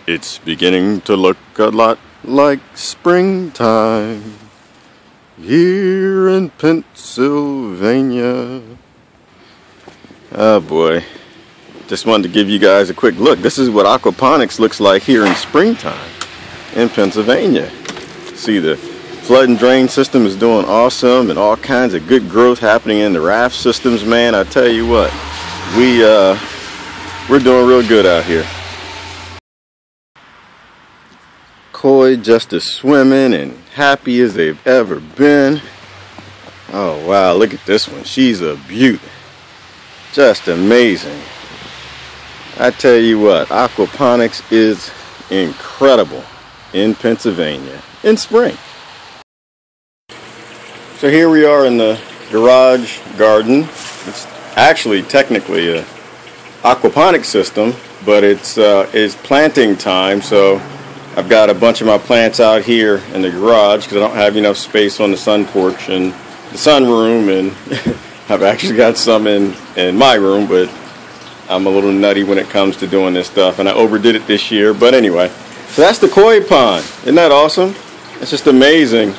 It's beginning to look a lot like springtime here in Pennsylvania. Oh boy, just wanted to give you guys a quick look. This is what aquaponics looks like here in springtime in Pennsylvania. See, the flood and drain system is doing awesome and all kinds of good growth happening in the raft systems, man. I tell you what, we're doing real good out here. Koi just as swimming and happy as they've ever been. Oh wow, look at this one. She's a beaut. Just amazing. I tell you what, aquaponics is incredible in Pennsylvania in spring. So here we are in the garage garden. It's actually technically a aquaponics system, but it's planting time, so I've got a bunch of my plants out here in the garage because I don't have enough space on the sun porch and the sunroom, and I've actually got some in my room, but I'm a little nutty when it comes to doing this stuff, and I overdid it this year. But anyway, so that's the koi pond. Isn't that awesome? It's just amazing.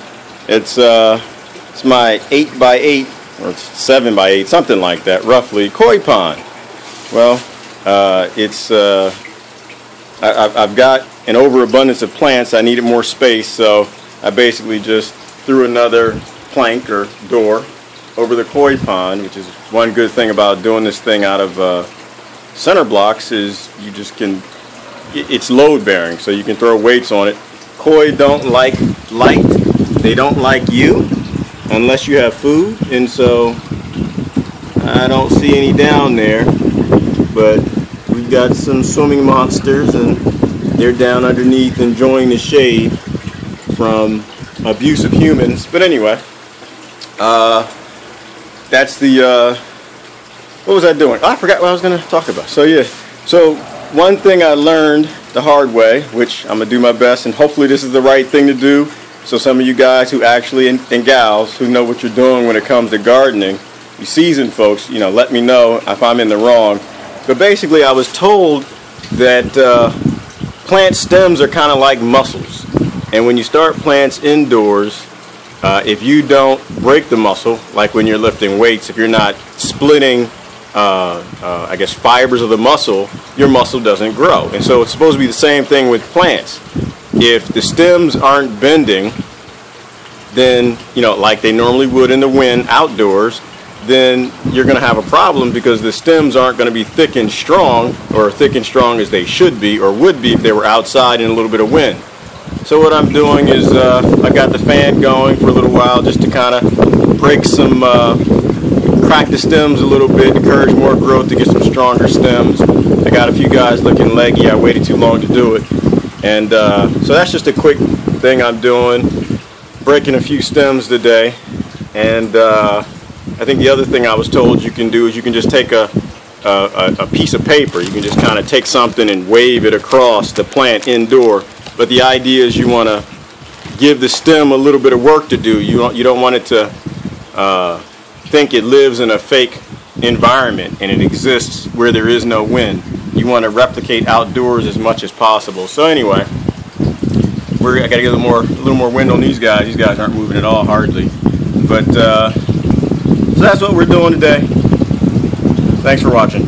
It's my 8x8 or 7x8, something like that, roughly, koi pond. Well, I've got an overabundance of plants. I needed more space, so I basically just threw another plank or door over the koi pond, which is one good thing about doing this thing out of center blocks is you just can, it's load bearing, so you can throw weights on it. Koi don't like light. They don't like you unless you have food, and so I don't see any down there, but we've got some swimming monsters and they're down underneath enjoying the shade from abusive humans. But anyway, that's the, what was I doing? Oh, I forgot what I was going to talk about. So yeah, so one thing I learned the hard way, which I'm going to do my best, and hopefully this is the right thing to do, so some of you guys who actually, and gals, who know what you're doing when it comes to gardening, you seasoned folks, you know, let me know if I'm in the wrong. But basically I was told that plant stems are kind of like muscles, and when you start plants indoors, if you don't break the muscle, like when you're lifting weights, if you're not splitting I guess fibers of the muscle, your muscle doesn't grow. And so it's supposed to be the same thing with plants. If the stems aren't bending, then, you know, like they normally would in the wind outdoors, then you're going to have a problem because the stems aren't going to be thick and strong, or thick and strong as they should be or would be if they were outside in a little bit of wind. So what I'm doing is I got the fan going for a little while just to kind of break some, crack the stems a little bit, encourage more growth to get some stronger stems. I got a few guys looking leggy. I waited too long to do it. And so that's just a quick thing I'm doing, breaking a few stems today. And I think the other thing I was told you can do is you can just take a piece of paper. You can just kind of take something and wave it across the plant indoor. But the idea is you want to give the stem a little bit of work to do. You don't want it to think it lives in a fake environment and it exists where there is no wind. You want to replicate outdoors as much as possible. So anyway, I got to get a little more wind on these guys. These guys aren't moving at all, hardly. But so that's what we're doing today. Thanks for watching.